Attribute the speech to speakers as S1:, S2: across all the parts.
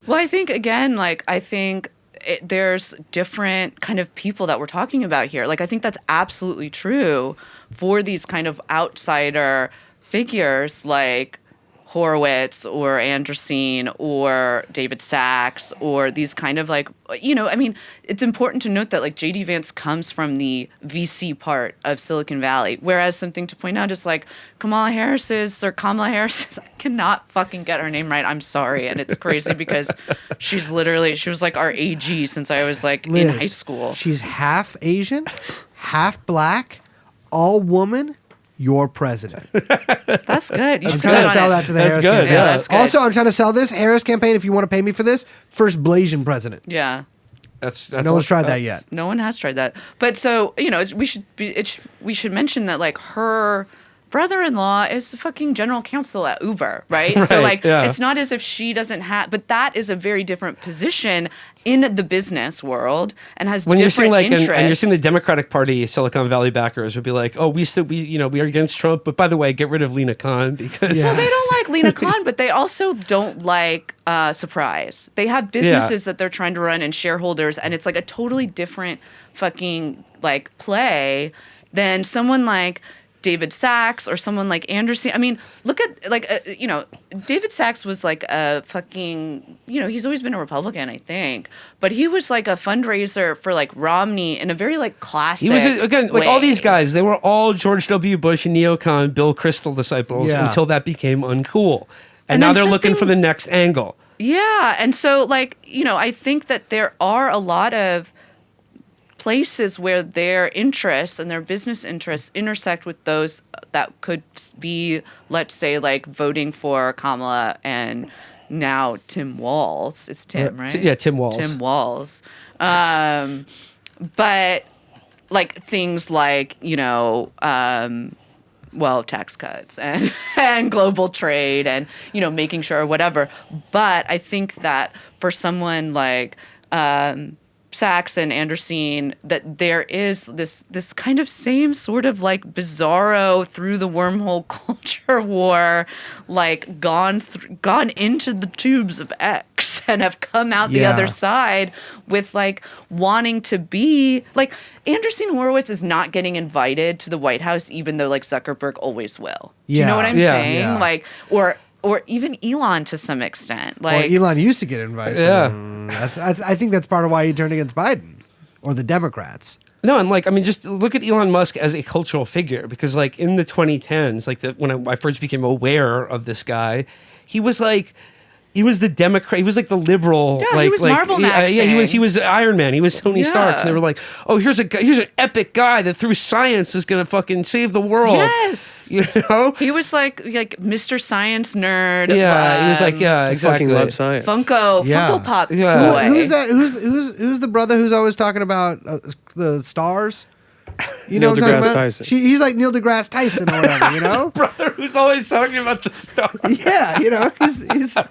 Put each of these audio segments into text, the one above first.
S1: Well, I think again, there's different kind of people that we're talking about here. Like, I think that's absolutely true for these kind of outsider figures like Horowitz or Anderson or David Sachs or these kind of it's important to note that like J.D. Vance comes from the VC part of Silicon Valley, whereas something to point out is like Kamala Harris, I cannot fucking get her name right. I'm sorry. And it's crazy because she was like our AG since I was like
S2: Liz,
S1: in high school.
S2: She's half Asian, half black, all woman. Your president.
S1: That's good. You
S2: I'm
S1: should
S2: trying to
S1: on
S2: sell
S1: it.
S2: that to the
S3: That's
S2: Harris
S3: good,
S2: campaign.
S3: yeah.
S1: That's good.
S2: Also, I'm trying to sell this Harris campaign. If you want to pay me for this, first Blasian president.
S1: Yeah.
S3: That's
S2: No one's tried that yet.
S1: No one has tried that. But so, we should mention that like her brother-in-law is the fucking general counsel at Uber, right? So like it's not as if she doesn't have, but that is a very different position in the business world and has
S3: when
S1: different
S3: you're seeing
S1: interests.
S3: and you're seeing the Democratic Party Silicon Valley backers would be like, oh, we are against Trump, but by the way, get rid of Lena Khan because
S1: Well, they don't like Lena Khan, but they also don't like surprise. They have businesses that they're trying to run and shareholders, and it's like a totally different fucking like play than someone like David Sachs or someone like Anderson. I mean, look at David Sachs was like a fucking, he's always been a Republican, I think, but he was like a fundraiser for like Romney in a very like classic
S3: he was again like
S1: way.
S3: all these guys. They were all George W. Bush and neocon Bill Kristol disciples until that became uncool, and now they're looking for the next angle.
S1: Yeah, and so like I think that there are a lot of places where their interests and their business interests intersect with those that could be, let's say, like voting for Kamala and now Tim Walz. It's Tim, right?
S3: Yeah, Tim Walz.
S1: Tim Walz. But like things like, tax cuts and global trade and, making sure whatever. But I think that for someone like Sachs and Anderson, that there is this kind of same sort of like bizarro through the wormhole culture war, like gone into the tubes of X and have come out the other side with like wanting to be like Anderson Horowitz is not getting invited to the White House, even though like Zuckerberg always will. Do you know what I'm saying?
S2: Yeah.
S1: Like or even Elon to some extent. Like
S2: Elon used to get invited.
S3: Yeah.
S2: I think that's part of why he turned against Biden or the Democrats.
S3: No, and just look at Elon Musk as a cultural figure because like in the 2010s, like when I first became aware of this guy, he was the Democrat. He was like the liberal.
S1: Yeah, he was Marvel maxing.
S3: He was Iron Man. He was Tony Stark. So they were like, oh, here's an epic guy that through science is gonna fucking save the world.
S1: Yes. He was like Mr. Science nerd.
S3: Yeah, he was like, yeah, exactly.
S4: Fucking love science.
S1: Funko Pop.
S3: Yeah.
S1: Boy.
S2: Who's that? Who's the brother who's always talking about the stars?
S4: Neil
S2: what I'm talking
S4: deGrasse
S2: about?
S4: Tyson.
S2: He's like Neil deGrasse Tyson or whatever,
S3: Brother who's always talking about the stars.
S2: Yeah, he's like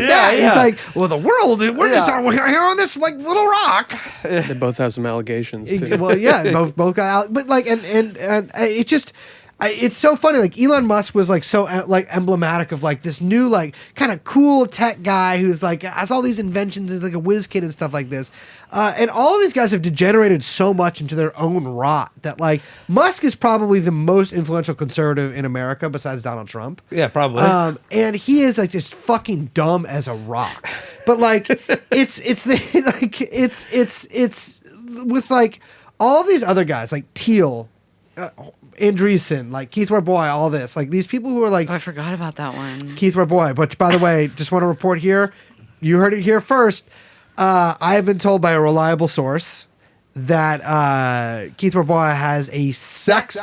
S2: that.
S3: yeah.
S2: He's like, well, the world, we're here on this like little rock.
S4: They both have some allegations too.
S2: Well, yeah, both got out, but like, and it just. It's so funny. Like Elon Musk was like so like emblematic of like this new like kind of cool tech guy who's like has all these inventions, is like a whiz kid and stuff like this. And all of these guys have degenerated so much into their own rot that like Musk is probably the most influential conservative in America besides Donald Trump.
S3: Yeah, probably.
S2: And he is like just fucking dumb as a rock. But like it's with like all these other guys like Thiel. Andreessen, like Keith Warboy, all this, like these people who are like,
S1: I forgot about that one.
S2: Keith Warboy. But by the way, just want to report here, you heard it here first. I have been told by a reliable source that Keith Warboy has a sex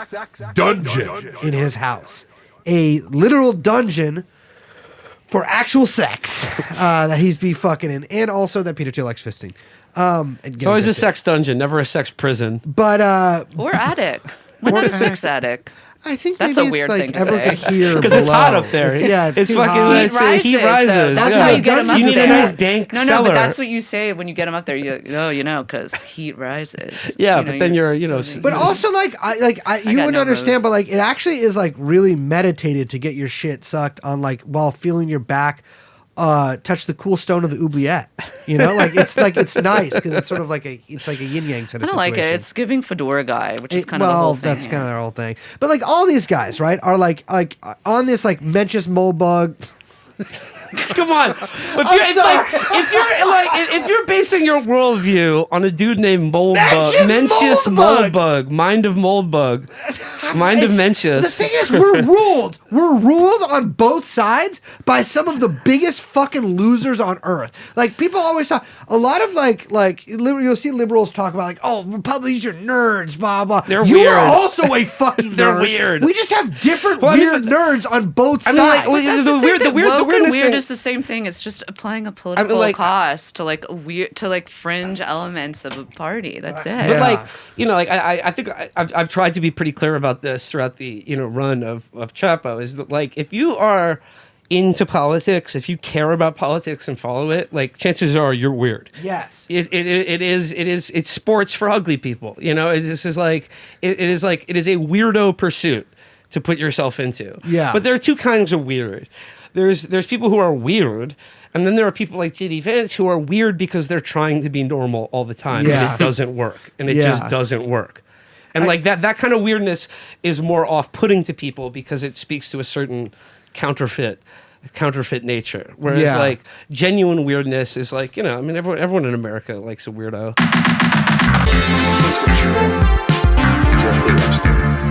S2: dungeon in his house, a literal dungeon for actual sex that he's be fucking in, and also that Peter Thiel likes fisting.
S3: It's always a sex dungeon, never a sex prison.
S2: But
S1: or attic. Why not a sex attic?
S2: I think
S1: That's
S2: maybe
S1: a weird
S2: it's
S1: thing
S2: like
S1: to
S2: everyone
S1: say.
S2: could hear
S3: Because it's hot up there.
S2: It's too
S3: fucking
S2: hot.
S1: Heat
S3: heat rises.
S1: though. That's
S3: yeah.
S1: how you get him up
S3: You need
S1: there.
S3: a nice dank
S1: No,
S3: cellar.
S1: but that's what you say when you get him up there. Because heat rises.
S3: Yeah, but then you're
S2: But also, like, you
S1: got
S2: wouldn't
S1: no
S2: understand,
S1: moves.
S2: but like, it actually is like really meditated to get your shit sucked on, like, while feeling your back touch the cool stone of the oubliette. You know, like it's nice because it's sort of like a yin yang sort
S1: I
S2: of
S1: don't like
S2: situation.
S1: it. It's giving fedora guy, which is kind of the whole thing.
S2: That's kind of their whole thing. But like all these guys, right, are like on this like Mencius Moldbug.
S3: Come on. If you're basing your worldview on a dude named Mencius Moldbug, Mind of Moldbug, Mind of Mencius.
S2: The thing is, we're ruled. We're ruled on both sides by some of the biggest fucking losers on earth. Like people always talk. A lot of you'll see liberals talk about like, oh, Republicans are nerds, blah blah.
S3: They're
S2: you
S3: weird.
S2: are also a fucking nerd.
S3: They're weird.
S2: We just have different weird nerds on both sides.
S3: The weirdness
S1: weird
S3: thing
S1: is the same thing. It's just applying a political cost to like fringe elements of a party. That's it.
S3: But I think I've tried to be pretty clear about this throughout the run of Chapo, is that like if you are into politics, if you care about politics and follow it, like chances are you're weird.
S2: Yes.
S3: It's sports for ugly people. It is a weirdo pursuit to put yourself into.
S2: Yeah.
S3: But there are two kinds of weird. There's people who are weird, and then there are people like J.D. Vance who are weird because they're trying to be normal all the time, and it doesn't work, and it just doesn't work. And like that kind of weirdness is more off-putting to people because it speaks to a certain counterfeit nature. Whereas like genuine weirdness is like, everyone in America likes a weirdo.
S5: Jeffrey Epstein.